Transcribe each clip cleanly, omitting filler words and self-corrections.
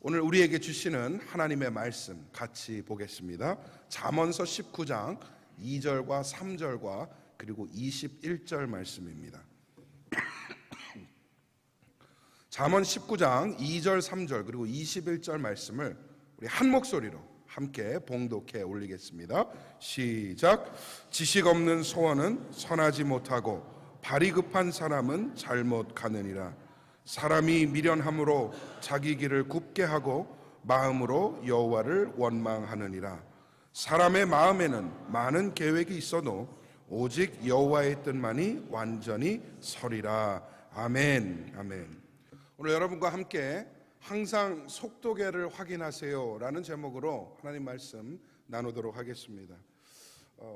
오늘 우리에게 주시는 하나님의 말씀 같이 보겠습니다. 잠언서 19장 2절과 3절과 그리고 21절 말씀입니다. 잠언 19장 2절 3절 그리고 21절 말씀을 우리 한 목소리로 함께 봉독해 올리겠습니다. 시작. 지식 없는 소원은 선하지 못하고 발이 급한 사람은 잘못 가느니라. 사람이 미련함으로 자기 길을 굽게 하고 마음으로 여호와를 원망하느니라. 사람의 마음에는 많은 계획이 있어도 오직 여호와의 뜻만이 완전히 서리라. 아멘. 아멘. 오늘 여러분과 함께 항상 속도계를 확인하세요 라는 제목으로 하나님 말씀 나누도록 하겠습니다.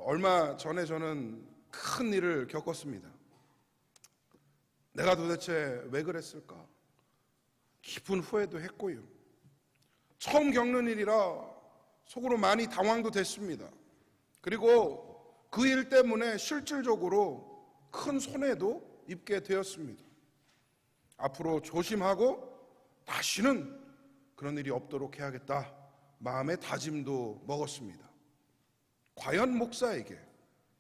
얼마 전에 저는 큰 일을 겪었습니다. 내가 도대체 왜 그랬을까? 깊은 후회도 했고요. 처음 겪는 일이라 속으로 많이 당황도 됐습니다. 그리고 그 일 때문에 실질적으로 큰 손해도 입게 되었습니다. 앞으로 조심하고 다시는 그런 일이 없도록 해야겠다 마음의 다짐도 먹었습니다. 과연 목사에게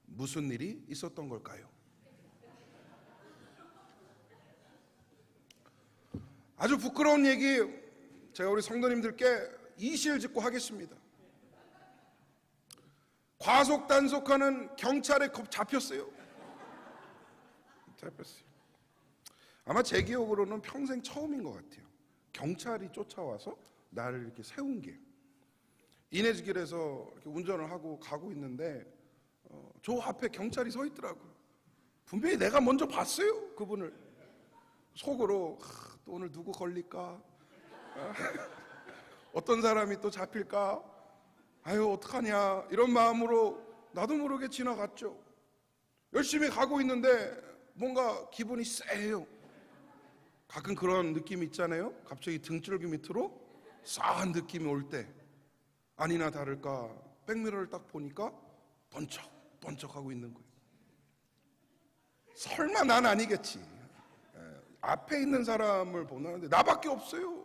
무슨 일이 있었던 걸까요? 아주 부끄러운 얘기 제가 우리 성도님들께 이실직고 하겠습니다. 과속 단속하는 경찰에 잡혔어요. 아마 제 기억으로는 평생 처음인 것 같아요. 경찰이 쫓아와서 나를 이렇게 세운 게. 인해지길에서 이렇게 운전을 하고 가고 있는데 저 앞에 경찰이 서 있더라고요. 분명히 내가 먼저 봤어요, 그분을. 속으로 또 오늘 누구 걸릴까? 어떤 사람이 또 잡힐까? 아유 어떡하냐 이런 마음으로 나도 모르게 지나갔죠. 열심히 가고 있는데 뭔가 기분이 쎄해요. 가끔 그런 느낌이 있잖아요. 갑자기 등줄기 밑으로 싸한 느낌이 올 때 아니나 다를까 백미러를 딱 보니까 번쩍번쩍하고 있는 거예요. 설마 난 아니겠지. 앞에 있는 사람을 보는데 나밖에 없어요.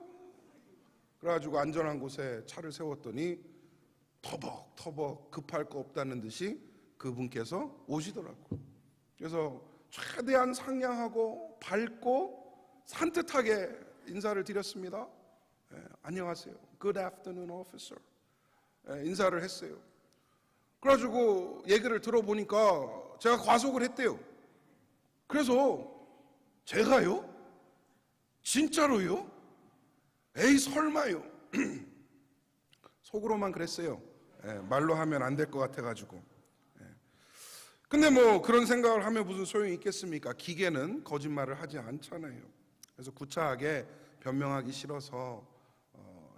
그래가지고 안전한 곳에 차를 세웠더니 터벅터벅 급할 거 없다는 듯이 그분께서 오시더라고요. 그래서 최대한 상냥하고 밝고 산뜻하게 인사를 드렸습니다. 안녕하세요. Good afternoon, officer. 인사를 했어요. 그래가지고 얘기를 들어보니까 제가 과속을 했대요. 그래서 제가요? 진짜로요? 에이 설마요. 속으로만 그랬어요. 말로 하면 안 될 것 같아가지고. 근데 뭐 그런 생각을 하면 무슨 소용이 있겠습니까? 기계는 거짓말을 하지 않잖아요. 그래서 구차하게 변명하기 싫어서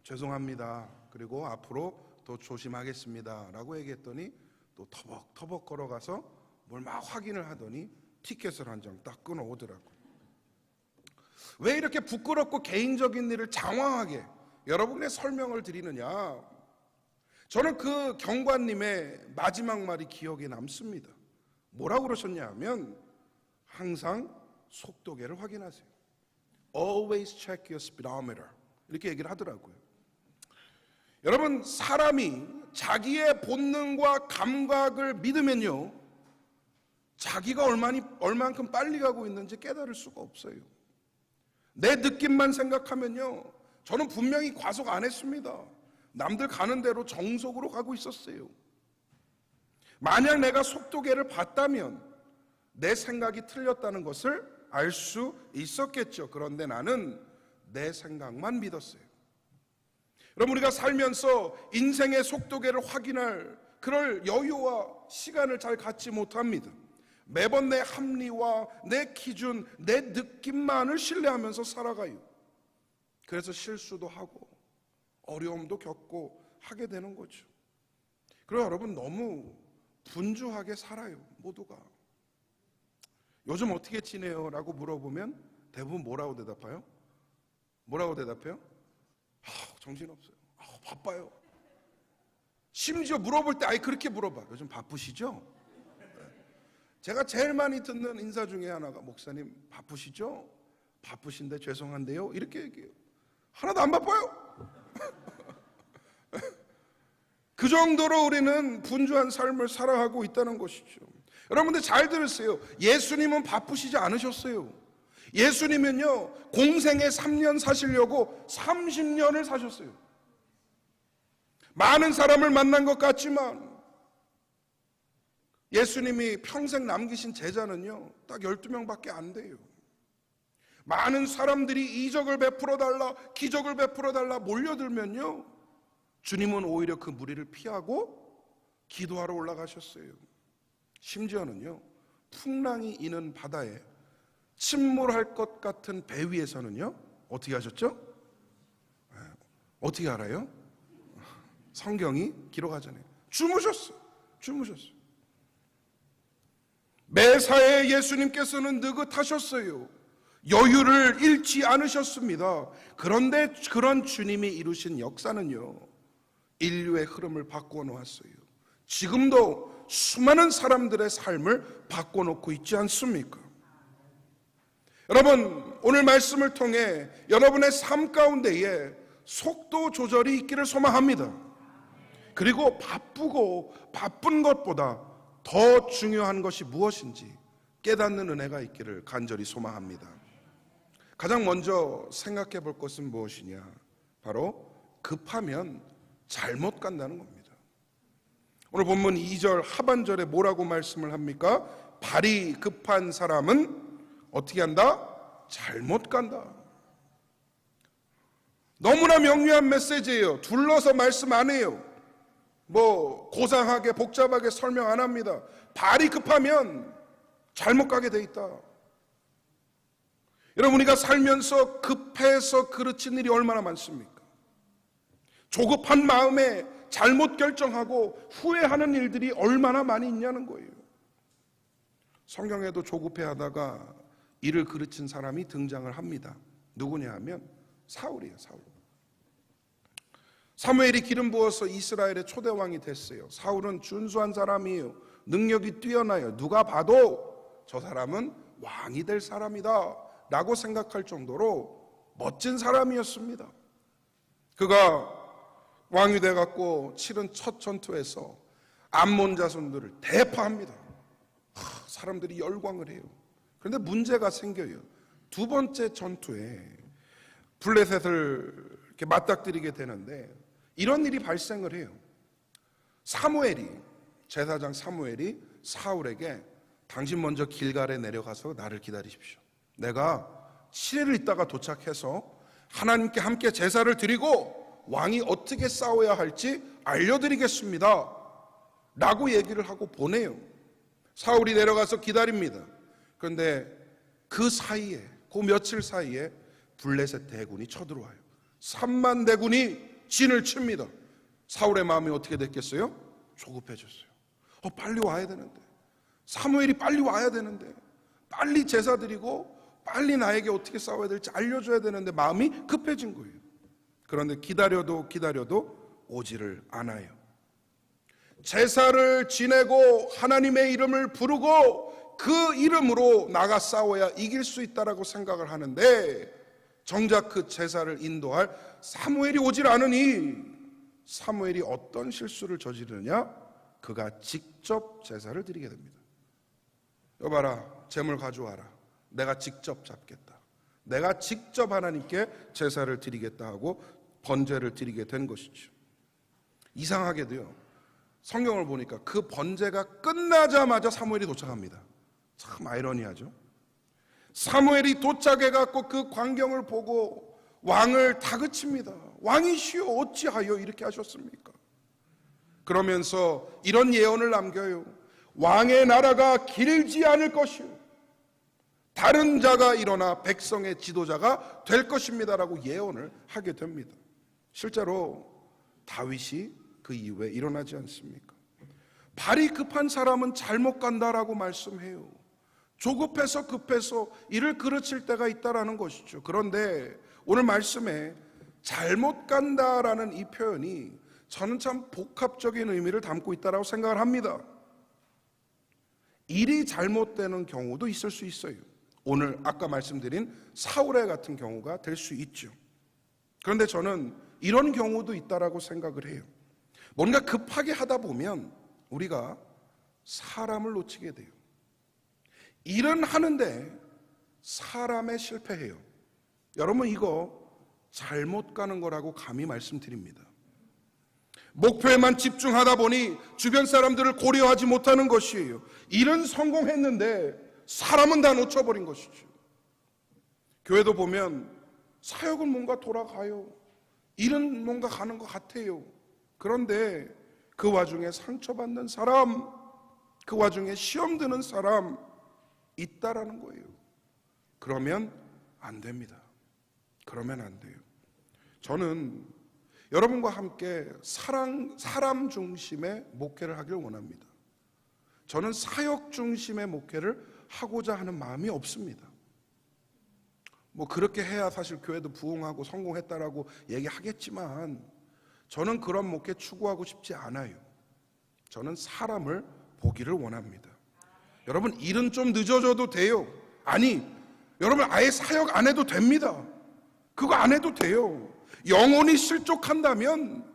죄송합니다. 그리고 앞으로 더 조심하겠습니다 라고 얘기했더니 또 터벅터벅 걸어가서 뭘 막 확인을 하더니 티켓을 한 장 딱 끊어오더라고요. 왜 이렇게 부끄럽고 개인적인 일을 장황하게 여러분의 설명을 드리느냐? 저는 그 경관님의 마지막 말이 기억에 남습니다. 뭐라고 그러셨냐 하면 항상 속도계를 확인하세요. Always check your speedometer. 이렇게 얘기를 하더라고요. 여러분 사람이 자기의 본능과 감각을 믿으면요 자기가 얼만큼 빨리 가고 있는지 깨달을 수가 없어요. 내 느낌만 생각하면요 저는 분명히 과속 안 했습니다. 남들 가는 대로 정속으로 가고 있었어요. 만약 내가 속도계를 봤다면 내 생각이 틀렸다는 것을 알 수 있었겠죠. 그런데 나는 내 생각만 믿었어요. 여러분 우리가 살면서 인생의 속도계를 확인할 그럴 여유와 시간을 잘 갖지 못합니다. 매번 내 합리와 내 기준, 내 느낌만을 신뢰하면서 살아가요. 그래서 실수도 하고 어려움도 겪고 하게 되는 거죠. 그리고 여러분 너무 분주하게 살아요. 모두가. 요즘 어떻게 지내요? 라고 물어보면 대부분 뭐라고 대답해요? 뭐라고 대답해요? 정신없어요. 바빠요. 심지어 물어볼 때 아예 그렇게 물어봐. 요즘 바쁘시죠? 제가 제일 많이 듣는 인사 중에 하나가 목사님 바쁘시죠? 바쁘신데 죄송한데요? 이렇게 얘기해요. 하나도 안 바빠요. 그 정도로 우리는 분주한 삶을 살아가고 있다는 것이죠. 여러분들 잘 들으세요. 예수님은 바쁘시지 않으셨어요. 예수님은요, 공생에 3년 사시려고 30년을 사셨어요. 많은 사람을 만난 것 같지만 예수님이 평생 남기신 제자는요, 딱 12명밖에 안 돼요. 많은 사람들이 이적을 베풀어 달라, 기적을 베풀어 달라 몰려들면요, 주님은 오히려 그 무리를 피하고 기도하러 올라가셨어요. 심지어는요, 풍랑이 이는 바다에 침몰할 것 같은 배 위에서는요, 어떻게 하셨죠? 어떻게 알아요? 성경이 기록하잖아요. 주무셨어요. 매사에 예수님께서는 느긋하셨어요. 여유를 잃지 않으셨습니다. 그런데 그런 주님이 이루신 역사는요, 인류의 흐름을 바꿔놓았어요. 지금도 수많은 사람들의 삶을 바꿔놓고 있지 않습니까? 여러분, 오늘 말씀을 통해 여러분의 삶 가운데에 속도 조절이 있기를 소망합니다. 그리고 바쁜 것보다 더 중요한 것이 무엇인지 깨닫는 은혜가 있기를 간절히 소망합니다. 가장 먼저 생각해 볼 것은 무엇이냐? 바로 급하면 잘못 간다는 겁니다. 오늘 본문 2절 하반절에 뭐라고 말씀을 합니까? 발이 급한 사람은 어떻게 한다? 잘못 간다. 너무나 명료한 메시지예요. 둘러서 말씀 안 해요. 고상하게 복잡하게 설명 안 합니다. 발이 급하면 잘못 가게 돼 있다. 여러분, 우리가 살면서 급해서 그르친 일이 얼마나 많습니까? 조급한 마음에 잘못 결정하고 후회하는 일들이 얼마나 많이 있냐는 거예요. 성경에도 조급해하다가 일을 그르친 사람이 등장을 합니다. 누구냐 하면 사울이에요. 사무엘이 기름 부어서 이스라엘의 초대왕이 됐어요. 사울은 준수한 사람이에요. 능력이 뛰어나요. 누가 봐도 저 사람은 왕이 될 사람이다 라고 생각할 정도로 멋진 사람이었습니다. 그가 왕이 돼갖고 치른 첫 전투에서 암몬 자손들을 대파합니다. 사람들이 열광을 해요. 그런데 문제가 생겨요. 두 번째 전투에 블레셋을 이렇게 맞닥뜨리게 되는데 이런 일이 발생을 해요. 제사장 사무엘이 사울에게 당신 먼저 길갈에 내려가서 나를 기다리십시오. 내가 7일을 있다가 도착해서 하나님께 함께 제사를 드리고 왕이 어떻게 싸워야 할지 알려드리겠습니다 라고 얘기를 하고 보내요. 사울이 내려가서 기다립니다. 그런데 그 며칠 사이에 블레셋 대군이 쳐들어와요. 3만 대군이 진을 칩니다. 사울의 마음이 어떻게 됐겠어요? 조급해졌어요. 빨리 와야 되는데, 사무엘이 빨리 와야 되는데, 빨리 제사 드리고 빨리 나에게 어떻게 싸워야 될지 알려줘야 되는데 마음이 급해진 거예요. 그런데 기다려도 오지를 않아요. 제사를 지내고 하나님의 이름을 부르고 그 이름으로 나가 싸워야 이길 수 있다라고 생각을 하는데 정작 그 제사를 인도할 사무엘이 오질 않으니 사무엘이 어떤 실수를 저지르느냐? 그가 직접 제사를 드리게 됩니다. 여봐라, 제물 가져와라. 내가 직접 잡겠다. 내가 직접 하나님께 제사를 드리겠다 하고 번제를 드리게 된 것이죠. 이상하게도요, 성경을 보니까 그 번제가 끝나자마자 사무엘이 도착합니다. 참 아이러니하죠. 사무엘이 도착해갖고 그 광경을 보고 왕을 다그칩니다. 왕이시여 어찌하여 이렇게 하셨습니까? 그러면서 이런 예언을 남겨요. 왕의 나라가 길지 않을 것이요 다른 자가 일어나 백성의 지도자가 될 것입니다라고 예언을 하게 됩니다. 실제로 다윗이 그 이후에 일어나지 않습니까? 발이 급한 사람은 잘못 간다라고 말씀해요. 조급해서 급해서 일을 그르칠 때가 있다라는 것이죠. 그런데 오늘 말씀에 잘못 간다라는 이 표현이 저는 참 복합적인 의미를 담고 있다라고 생각을 합니다. 일이 잘못되는 경우도 있을 수 있어요. 오늘 아까 말씀드린 사울의 같은 경우가 될 수 있죠. 그런데 저는 이런 경우도 있다라고 생각을 해요. 뭔가 급하게 하다 보면 우리가 사람을 놓치게 돼요. 일은 하는데 사람에 실패해요. 여러분, 이거 잘못 가는 거라고 감히 말씀드립니다. 목표에만 집중하다 보니 주변 사람들을 고려하지 못하는 것이에요. 일은 성공했는데 사람은 다 놓쳐버린 것이죠. 교회도 보면 사역은 뭔가 돌아가요. 일은 뭔가 가는 것 같아요. 그런데 그 와중에 상처받는 사람, 그 와중에 시험 드는 사람 있다라는 거예요. 그러면 안 됩니다. 그러면 안 돼요. 저는 여러분과 함께 사람 중심의 목회를 하길 원합니다. 저는 사역 중심의 목회를 하고자 하는 마음이 없습니다. 뭐 그렇게 해야 사실 교회도 부흥하고 성공했다라고 얘기하겠지만 저는 그런 목회 추구하고 싶지 않아요. 저는 사람을 보기를 원합니다. 여러분, 일은 좀 늦어져도 돼요. 아니, 여러분 아예 사역 안 해도 됩니다. 그거 안 해도 돼요. 영혼이 실족한다면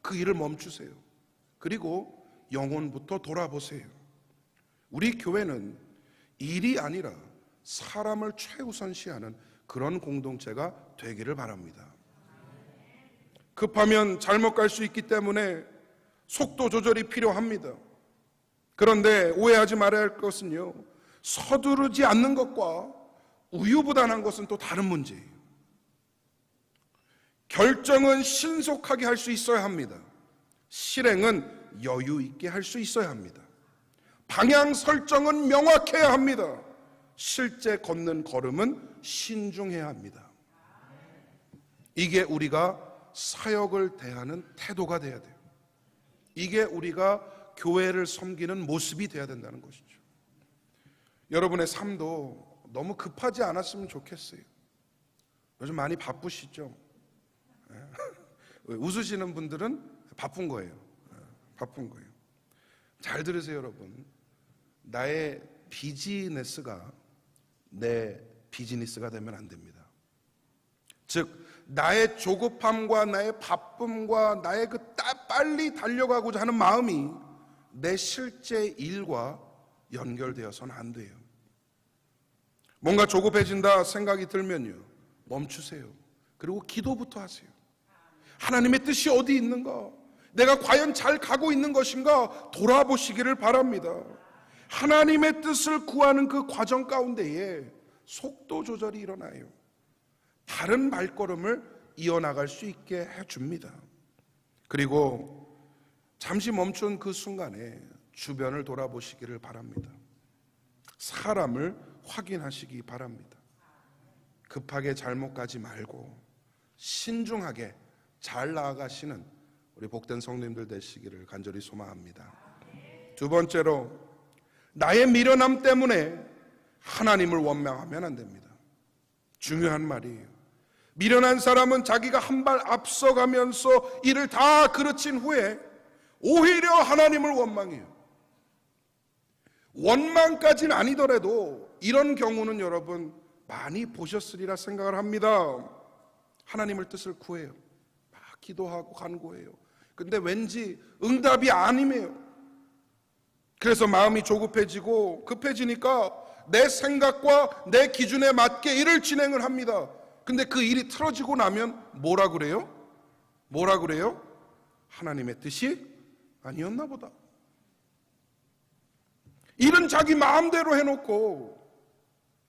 그 일을 멈추세요. 그리고 영혼부터 돌아보세요. 우리 교회는 일이 아니라 사람을 최우선시하는 그런 공동체가 되기를 바랍니다. 급하면 잘못 갈 수 있기 때문에 속도 조절이 필요합니다. 그런데 오해하지 말아야 할 것은요, 서두르지 않는 것과 우유부단한 것은 또 다른 문제예요. 결정은 신속하게 할 수 있어야 합니다. 실행은 여유 있게 할 수 있어야 합니다. 방향 설정은 명확해야 합니다. 실제 걷는 걸음은 신중해야 합니다. 이게 우리가 사역을 대하는 태도가 돼야 돼요. 이게 우리가 교회를 섬기는 모습이 돼야 된다는 것이죠. 여러분의 삶도 너무 급하지 않았으면 좋겠어요. 요즘 많이 바쁘시죠? 웃으시는 분들은 바쁜 거예요. 바쁜 거예요. 잘 들으세요, 여러분. 나의 비즈니스가 내 비즈니스가 되면 안 됩니다. 즉, 나의 조급함과 나의 바쁨과 나의 그 빨리 달려가고자 하는 마음이 내 실제 일과 연결되어서는 안 돼요. 뭔가 조급해진다 생각이 들면요, 멈추세요. 그리고 기도부터 하세요. 하나님의 뜻이 어디 있는가? 내가 과연 잘 가고 있는 것인가? 돌아보시기를 바랍니다. 하나님의 뜻을 구하는 그 과정 가운데에 속도 조절이 일어나요. 다른 발걸음을 이어나갈 수 있게 해줍니다. 그리고 잠시 멈춘 그 순간에 주변을 돌아보시기를 바랍니다. 사람을 확인하시기 바랍니다. 급하게 잘못 가지 말고 신중하게 잘 나아가시는 우리 복된 성도님들 되시기를 간절히 소망합니다. 두 번째로, 나의 미련함 때문에 하나님을 원망하면 안 됩니다. 중요한 말이에요. 미련한 사람은 자기가 한 발 앞서가면서 일을 다 그르친 후에 오히려 하나님을 원망해요. 원망까지는 아니더라도 이런 경우는 여러분 많이 보셨으리라 생각을 합니다. 하나님을 뜻을 구해요. 막 기도하고 간구해요. 근데 왠지 응답이 아니에요. 그래서 마음이 조급해지고 급해지니까 내 생각과 내 기준에 맞게 일을 진행을 합니다. 근데 그 일이 틀어지고 나면 뭐라 그래요? 뭐라 그래요? 하나님의 뜻이 아니었나 보다. 일은 자기 마음대로 해놓고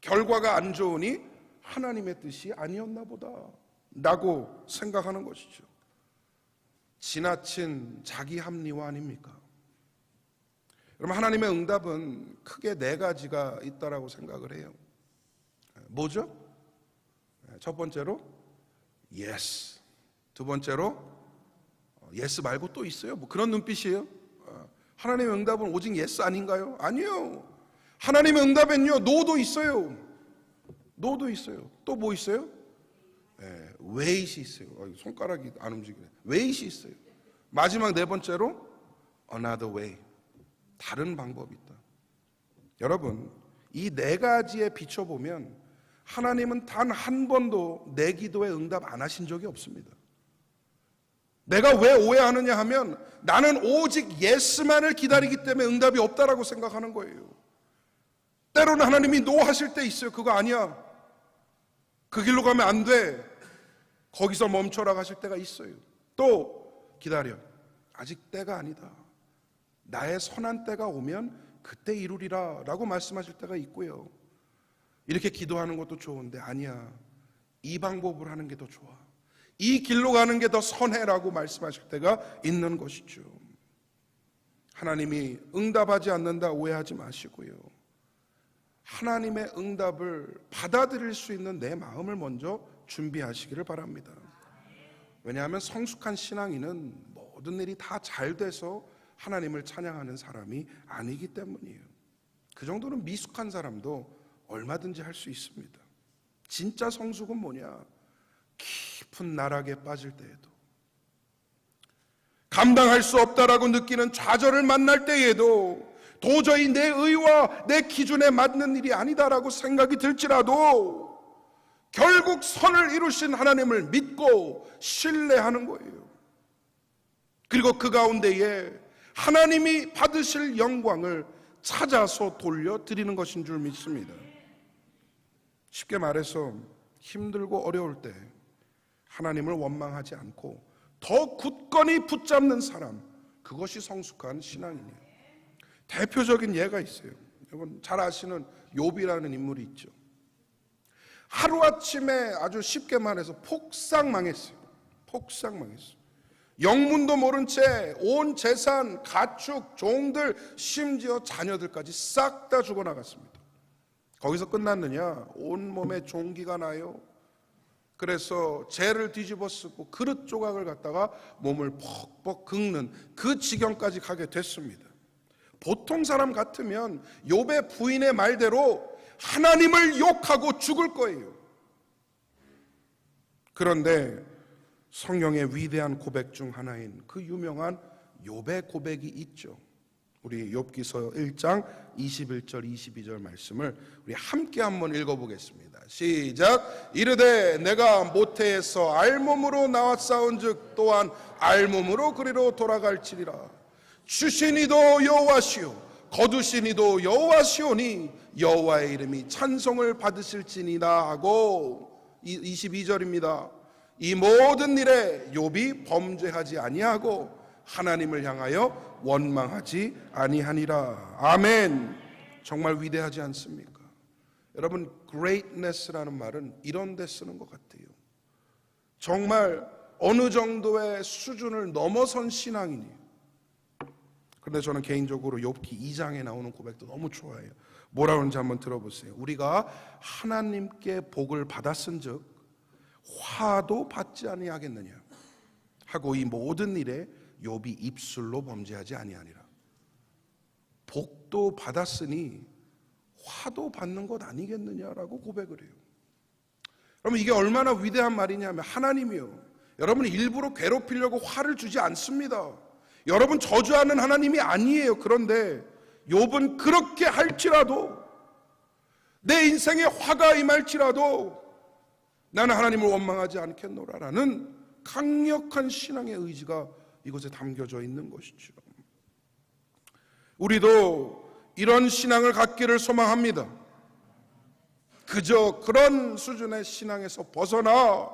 결과가 안 좋으니 하나님의 뜻이 아니었나 보다 라고 생각하는 것이죠. 지나친 자기 합리화 아닙니까? 여러분, 하나님의 응답은 크게 네 가지가 있다라고 생각을 해요. 뭐죠? 첫 번째로 yes, 두 번째로 yes 말고 또 있어요? 뭐 그런 눈빛이에요? 하나님의 응답은 오직 yes 아닌가요? 아니요. 하나님의 응답엔요 no도 있어요. no도 있어요. 또 뭐 있어요? wait이 있어요. 손가락이 안 움직이네. wait이 있어요. 마지막 네 번째로 another way, 다른 방법이 있다. 여러분, 이 네 가지에 비춰보면 하나님은 단 한 번도 내 기도에 응답 안 하신 적이 없습니다. 내가 왜 오해하느냐 하면 나는 오직 예스만을 기다리기 때문에 응답이 없다라고 생각하는 거예요. 때로는 하나님이 노 하실 때 있어요. 그거 아니야. 그 길로 가면 안 돼. 거기서 멈춰라 하실 때가 있어요. 또 기다려. 아직 때가 아니다. 나의 선한 때가 오면 그때 이루리라 라고 말씀하실 때가 있고요. 이렇게 기도하는 것도 좋은데 아니야. 이 방법을 하는 게 더 좋아. 이 길로 가는 게 더 선해라고 말씀하실 때가 있는 것이죠. 하나님이 응답하지 않는다 오해하지 마시고요. 하나님의 응답을 받아들일 수 있는 내 마음을 먼저 준비하시기를 바랍니다. 왜냐하면 성숙한 신앙인은 모든 일이 다 잘 돼서 하나님을 찬양하는 사람이 아니기 때문이에요. 그 정도는 미숙한 사람도 얼마든지 할 수 있습니다. 진짜 성숙은 뭐냐? 깊은 나락에 빠질 때에도, 감당할 수 없다라고 느끼는 좌절을 만날 때에도, 도저히 내 의와 내 기준에 맞는 일이 아니다라고 생각이 들지라도 결국 선을 이루신 하나님을 믿고 신뢰하는 거예요. 그리고 그 가운데에 하나님이 받으실 영광을 찾아서 돌려드리는 것인 줄 믿습니다. 쉽게 말해서 힘들고 어려울 때 하나님을 원망하지 않고 더 굳건히 붙잡는 사람, 그것이 성숙한 신앙이에요. 대표적인 예가 있어요. 여러분 잘 아시는 욥이라는 인물이 있죠. 하루아침에 아주 쉽게 말해서 폭삭 망했어요. 폭삭 망했어요. 영문도 모른 채 온 재산, 가축, 종들, 심지어 자녀들까지 싹 다 죽어나갔습니다. 거기서 끝났느냐? 온몸에 종기가 나요. 그래서 재를 뒤집어 쓰고 그릇 조각을 갖다가 몸을 퍽퍽 긁는 그 지경까지 가게 됐습니다. 보통 사람 같으면 욥의 부인의 말대로 하나님을 욕하고 죽을 거예요. 그런데 성경의 위대한 고백 중 하나인 그 유명한 욥의 고백이 있죠. 우리 욥기서 1장 21절 22절 말씀을 우리 함께 한번 읽어보겠습니다. 시작. 이르되 내가 모태에서 알몸으로 나왔사온즉 또한 알몸으로 그리로 돌아갈지니라. 주신 이도 여호와시오 거두신 이도 여호와시오니 여호와의 이름이 찬송을 받으실지니라 하고 22절입니다. 이 모든 일에 욥이 범죄하지 아니하고 하나님을 향하여 원망하지 아니하니라. 아멘. 정말 위대하지 않습니까? 여러분 greatness라는 말은 이런 데 쓰는 것 같아요. 정말 어느 정도의 수준을 넘어선 신앙이니. 그런데 저는 개인적으로 욥기 2장에 나오는 고백도 너무 좋아해요. 뭐라 그러는지 한번 들어보세요. 우리가 하나님께 복을 받았은즉 화도 받지 아니하겠느냐 하고 이 모든 일에 욥이 입술로 범죄하지 아니하니라. 복도 받았으니 화도 받는 것 아니겠느냐라고 고백을 해요. 그러면 이게 얼마나 위대한 말이냐면 하나님이요, 여러분이 일부러 괴롭히려고 화를 주지 않습니다. 여러분 저주하는 하나님이 아니에요. 그런데 욥은 그렇게 할지라도, 내 인생에 화가 임할지라도 나는 하나님을 원망하지 않겠노라라는 강력한 신앙의 의지가 이곳에 담겨져 있는 것이죠. 우리도 이런 신앙을 갖기를 소망합니다. 그저 그런 수준의 신앙에서 벗어나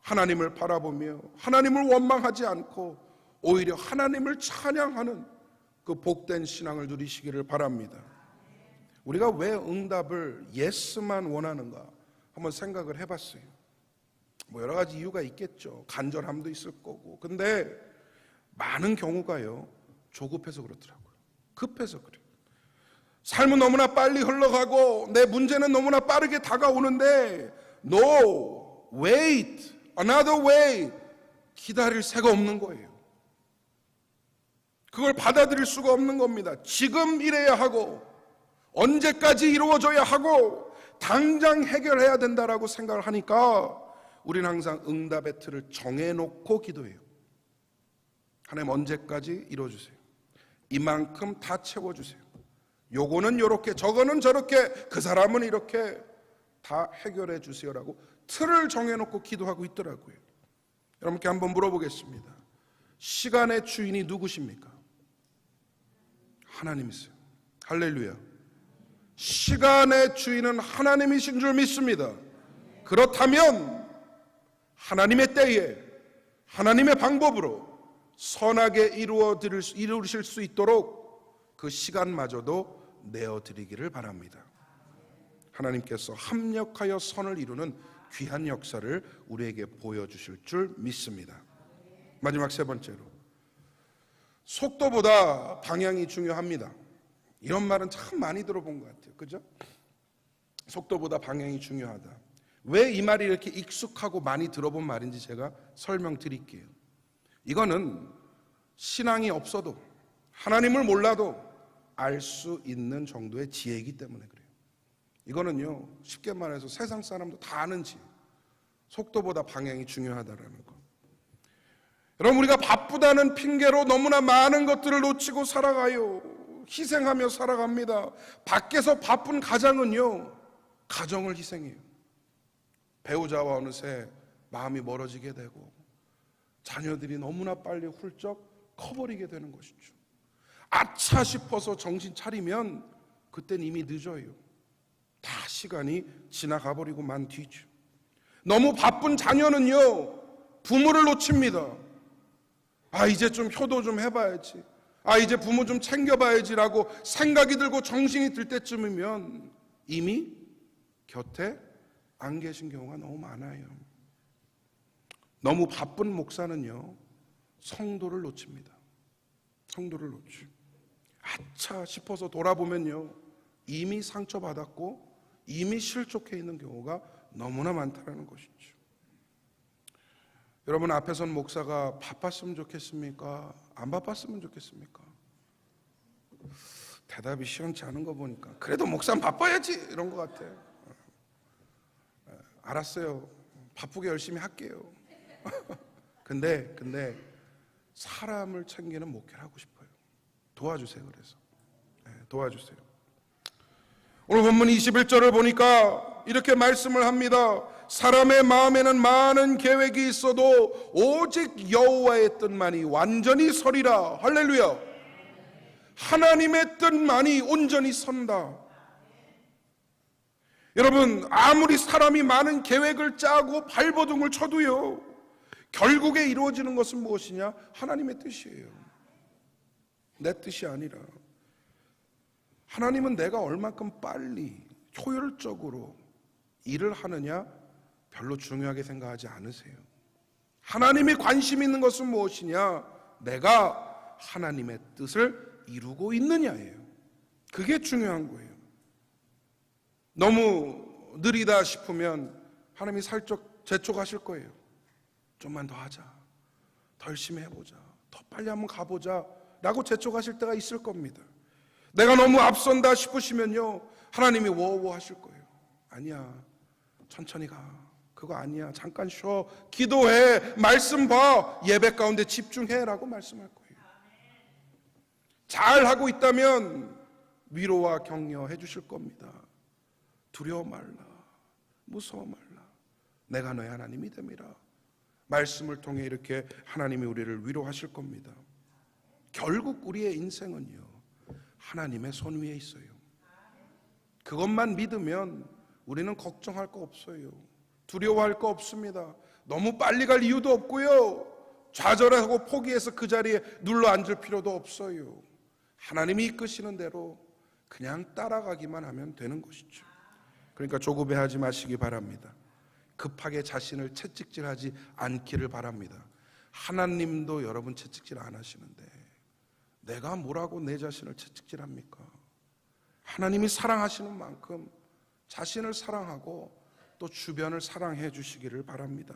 하나님을 바라보며 하나님을 원망하지 않고 오히려 하나님을 찬양하는 그 복된 신앙을 누리시기를 바랍니다. 우리가 왜 응답을 예스만 원하는가 한번 생각을 해봤어요. 뭐 여러 가지 이유가 있겠죠. 간절함도 있을 거고. 근데 많은 경우가요, 조급해서 그렇더라고요. 급해서 그래요. 삶은 너무나 빨리 흘러가고 내 문제는 너무나 빠르게 다가오는데 No, wait, another way, 기다릴 새가 없는 거예요. 그걸 받아들일 수가 없는 겁니다. 지금 이래야 하고 언제까지 이루어져야 하고 당장 해결해야 된다라고 생각을 하니까 우리는 항상 응답의 틀을 정해놓고 기도해요. 하나님 언제까지 이루어주세요. 이만큼 다 채워주세요. 요거는 요렇게, 저거는 저렇게, 그 사람은 이렇게 다 해결해 주세요라고 틀을 정해놓고 기도하고 있더라고요. 여러분께 한번 물어보겠습니다. 시간의 주인이 누구십니까? 하나님이세요. 할렐루야. 시간의 주인은 하나님이신 줄 믿습니다. 그렇다면 하나님의 때에 하나님의 방법으로 선하게 이루실 수 있도록 그 시간마저도 내어드리기를 바랍니다. 하나님께서 합력하여 선을 이루는 귀한 역사를 우리에게 보여주실 줄 믿습니다. 마지막 세 번째로, 속도보다 방향이 중요합니다. 이런 말은 참 많이 들어본 것 같아요. 그죠? 속도보다 방향이 중요하다. 왜 이 말이 이렇게 익숙하고 많이 들어본 말인지 제가 설명드릴게요. 이거는 신앙이 없어도 하나님을 몰라도 알 수 있는 정도의 지혜이기 때문에 그래요. 이거는요, 쉽게 말해서 세상 사람도 다 아는 지혜. 속도보다 방향이 중요하다라는 거. 여러분, 우리가 바쁘다는 핑계로 너무나 많은 것들을 놓치고 살아가요. 희생하며 살아갑니다. 밖에서 바쁜 가장은요, 가정을 희생해요. 배우자와 어느새 마음이 멀어지게 되고 자녀들이 너무나 빨리 훌쩍 커버리게 되는 것이죠. 아차 싶어서 정신 차리면 그땐 이미 늦어요. 다 시간이 지나가 버리고 만 뒤죠. 너무 바쁜 자녀는요, 부모를 놓칩니다. 이제 좀 효도 좀 해봐야지, 이제 부모 좀 챙겨봐야지라고 생각이 들고 정신이 들 때쯤이면 이미 곁에 안 계신 경우가 너무 많아요. 너무 바쁜 목사는요, 성도를 놓칩니다. 성도를 놓치고 아차 싶어서 돌아보면요, 이미 상처받았고 이미 실족해 있는 경우가 너무나 많다는 것이죠. 여러분, 앞에 선 목사가 바빴으면 좋겠습니까? 안 바빴으면 좋겠습니까? 대답이 시원치 않은 거 보니까 그래도 목사는 바빠야지 이런 것 같아요. 알았어요. 바쁘게 열심히 할게요. 근데 사람을 챙기는 목회를 하고 싶어요. 도와주세요. 그래서 도와주세요. 오늘 본문 21절을 보니까 이렇게 말씀을 합니다. 사람의 마음에는 많은 계획이 있어도 오직 여호와의 뜻만이 완전히 서리라. 할렐루야. 하나님의 뜻만이 온전히 선다. 여러분, 아무리 사람이 많은 계획을 짜고 발버둥을 쳐도요, 결국에 이루어지는 것은 무엇이냐? 하나님의 뜻이에요. 내 뜻이 아니라. 하나님은 내가 얼마큼 빨리 효율적으로 일을 하느냐 별로 중요하게 생각하지 않으세요. 하나님이 관심 있는 것은 무엇이냐? 내가 하나님의 뜻을 이루고 있느냐예요. 그게 중요한 거예요. 너무 느리다 싶으면 하나님이 살짝 재촉하실 거예요. 좀만 더 하자, 더 열심히 해보자, 더 빨리 한번 가보자 라고 재촉하실 때가 있을 겁니다. 내가 너무 앞선다 싶으시면요, 하나님이 워워 하실 거예요. 아니야, 천천히 가, 그거 아니야, 잠깐 쉬어, 기도해, 말씀 봐, 예배 가운데 집중해 라고 말씀할 거예요. 잘하고 있다면 위로와 격려해 주실 겁니다. 두려워 말라, 무서워 말라, 내가 너의 하나님이 됨이라. 말씀을 통해 이렇게 하나님이 우리를 위로하실 겁니다. 결국 우리의 인생은요, 하나님의 손 위에 있어요. 그것만 믿으면 우리는 걱정할 거 없어요. 두려워할 거 없습니다. 너무 빨리 갈 이유도 없고요, 좌절하고 포기해서 그 자리에 눌러 앉을 필요도 없어요. 하나님이 이끄시는 대로 그냥 따라가기만 하면 되는 것이죠. 그러니까 조급해하지 마시기 바랍니다. 급하게 자신을 채찍질하지 않기를 바랍니다. 하나님도 여러분 채찍질 안 하시는데 내가 뭐라고 내 자신을 채찍질합니까? 하나님이 사랑하시는 만큼 자신을 사랑하고 또 주변을 사랑해 주시기를 바랍니다.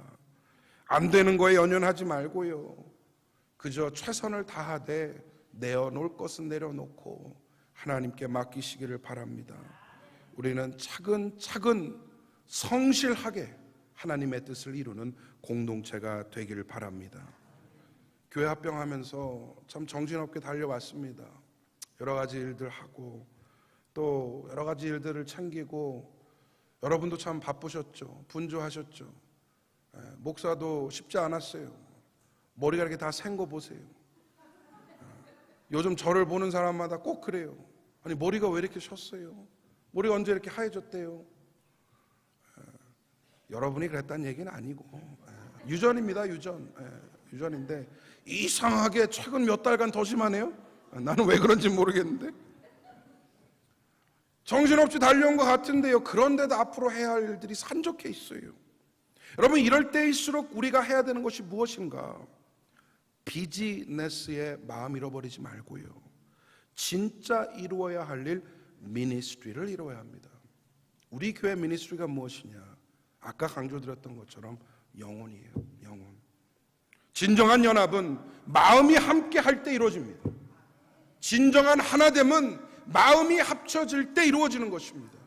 안 되는 거에 연연하지 말고요, 그저 최선을 다하되 내어놓을 것은 내려놓고 하나님께 맡기시기를 바랍니다. 우리는 차근차근 성실하게 하나님의 뜻을 이루는 공동체가 되기를 바랍니다. 교회 합병하면서 참 정신없게 달려왔습니다. 여러 가지 일들 하고 또 여러 가지 일들을 챙기고 여러분도 참 바쁘셨죠. 분주하셨죠. 목사도 쉽지 않았어요. 머리가 이렇게 다 샌 거 보세요. 요즘 저를 보는 사람마다 꼭 그래요. 아니 머리가 왜 이렇게 셨어요? 머리가 언제 이렇게 하얘졌대요? 여러분이 그랬다는 얘기는 아니고 유전입니다. 유전인데 이상하게 최근 몇 달간 더 심하네요. 나는 왜 그런지 모르겠는데 정신없이 달려온 것 같은데요. 그런데도 앞으로 해야 할 일들이 산적해 있어요. 여러분 이럴 때일수록 우리가 해야 되는 것이 무엇인가? 비즈니스에 마음 잃어버리지 말고요. 진짜 이루어야 할 일 미니스트리를 이루어야 합니다. 우리 교회 미니스트리가 무엇이냐? 아까 강조드렸던 것처럼 영혼이에요. 영혼. 진정한 연합은 마음이 함께 할 때 이루어집니다. 진정한 하나됨은 마음이 합쳐질 때 이루어지는 것입니다.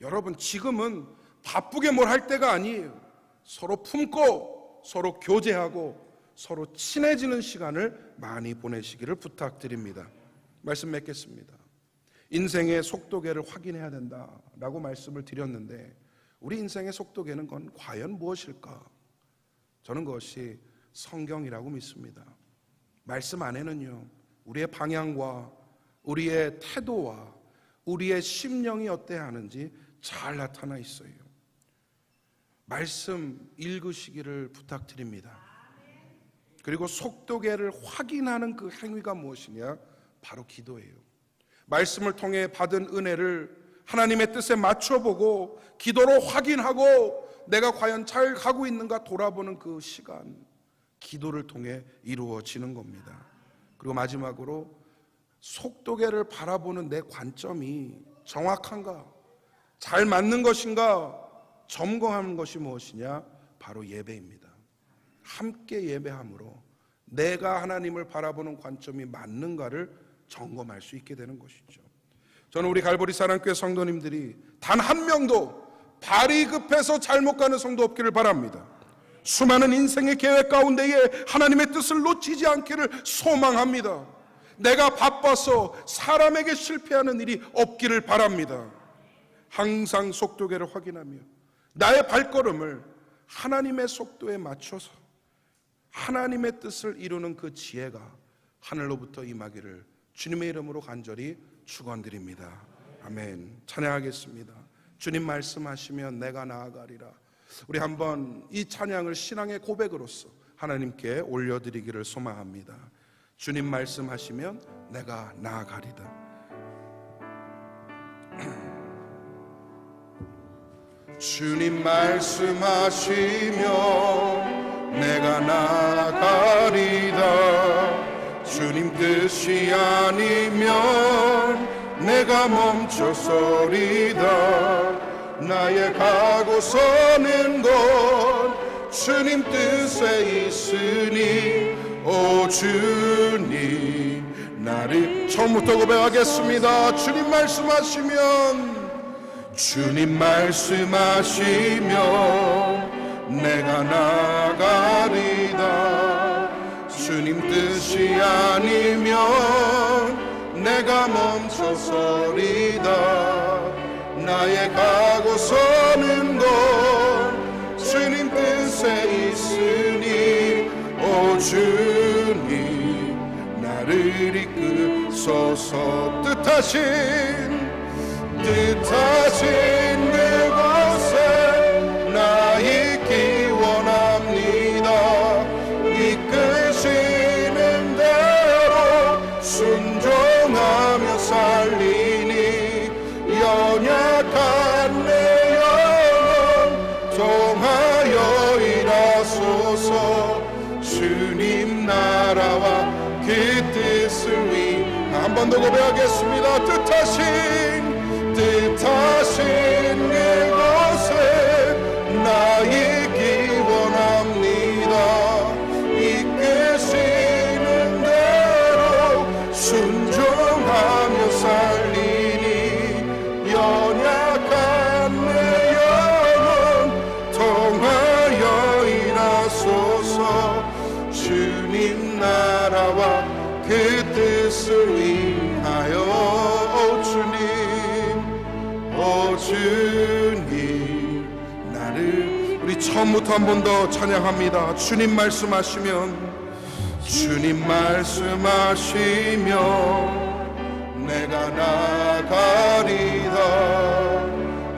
여러분 지금은 바쁘게 뭘 할 때가 아니에요. 서로 품고 서로 교제하고 서로 친해지는 시간을 많이 보내시기를 부탁드립니다. 말씀 맺겠습니다. 인생의 속도계를 확인해야 된다라고 말씀을 드렸는데 우리 인생의 속도계는 건 과연 무엇일까? 저는 그것이 성경이라고 믿습니다. 말씀 안에는요, 우리의 방향과 우리의 태도와 우리의 심령이 어때야 하는지 잘 나타나 있어요. 말씀 읽으시기를 부탁드립니다. 그리고 속도계를 확인하는 그 행위가 무엇이냐? 바로 기도예요. 말씀을 통해 받은 은혜를 하나님의 뜻에 맞춰보고 기도로 확인하고 내가 과연 잘 가고 있는가 돌아보는 그 시간, 기도를 통해 이루어지는 겁니다. 그리고 마지막으로 속도계를 바라보는 내 관점이 정확한가, 잘 맞는 것인가 점검하는 것이 무엇이냐? 바로 예배입니다. 함께 예배함으로 내가 하나님을 바라보는 관점이 맞는가를 점검할 수 있게 되는 것이죠. 저는 우리 갈보리 사랑교회 성도님들이 단 한 명도 발이 급해서 잘못 가는 성도 없기를 바랍니다. 수많은 인생의 계획 가운데에 하나님의 뜻을 놓치지 않기를 소망합니다. 내가 바빠서 사람에게 실패하는 일이 없기를 바랍니다. 항상 속도계를 확인하며 나의 발걸음을 하나님의 속도에 맞춰서 하나님의 뜻을 이루는 그 지혜가 하늘로부터 임하기를 주님의 이름으로 간절히 축원드립니다. 아멘. 찬양하겠습니다. 주님 말씀하시면 내가 나아가리라. 우리 한번 이 찬양을 신앙의 고백으로서 하나님께 올려드리기를 소망합니다. 주님 말씀하시면 내가 나아가리다. 주님 말씀하시면 내가 나아가리다. 주님 뜻이 아니면 내가 멈춰서리다. 나의 가고 서는 건 주님 뜻에 있으니 오 주님 나를 처음부터 고백하겠습니다. 주님 말씀하시면 내가 나가리다. 주님 뜻이 아니면 내가 멈춰서리다. 나의 가고 서는 건 주님 뜻에 있으니 오 주님 나를 이끄소서. 뜻하신 그곳에 나 있기 원합니다. 이끄시는 대로 순종하며 살리니 연약한 내 영혼 통하여 일하소서. 주님 나라와 그 뜻을 위해 한 번 더 고백하겠습니다. 뜻하신 그곳에 나 있기 원합니다. 이끄시는 대로 순종하며 살리니 연약한 내 영혼 통하여 일하소서. 주님 나라와 그 뜻을 위하여 오 주님 처음부터 한 번 더 찬양합니다. 주님 말씀하시면, 주님 말씀하시면 내가 나가리다.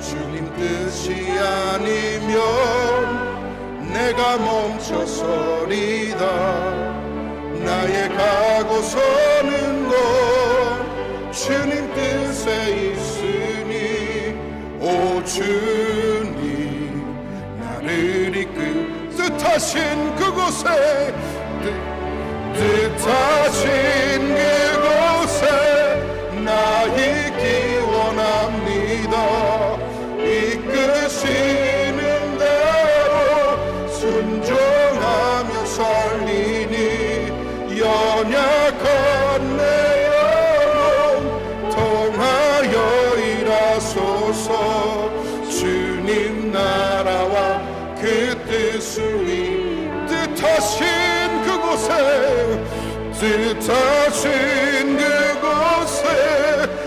주님 뜻이 아니면 내가 멈춰서리다. 나의 가고 서는 곳 주님 뜻에 있으니, 오 주님 나를 이끌 뜻하신 그곳에, 뜻하신 그곳에 나 있기 원합니다. 이끄시는 대로 순종하며 살리니, 연약한 내 영혼 통하여 일하소서. 주님 나라와 그 뜻을 위해 뜻하신 그곳에, 뜻하신 그곳에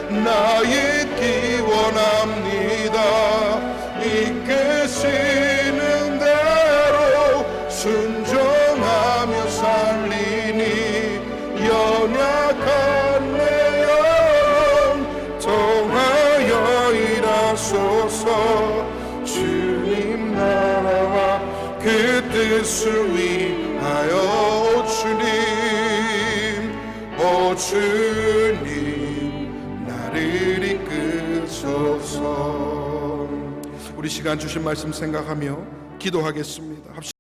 나 있기 원합니다. 이끄시는 대로 순종하며 살리니, 연약한 내 영혼 통하여 일하소서. 주님 나라와 그 뜻을 위하여, 오 주님 나를 이끄소서. 우리 시간 주신 말씀 생각하며 기도하겠습니다.